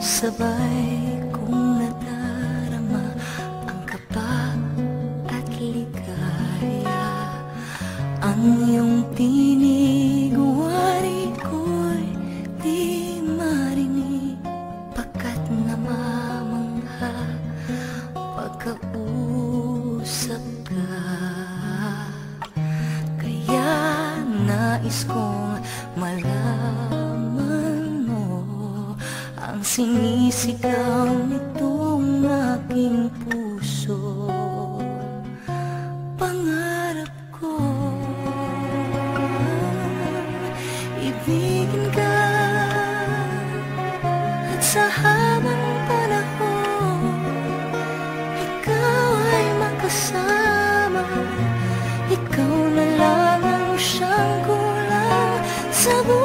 Sabay kong nadarama ang kaba at ligaya. Ang iyong tinig, wari ko'y di marinig, pagkat namamangha pagkausap ka. Kaya nais kong malaman mo ang sinisigaw nitong aking puso. Pangarap ko ibigin ka, at sa habang panahon ikaw ay magkasama. Ikaw na lang ang siyang kulang sa buhay.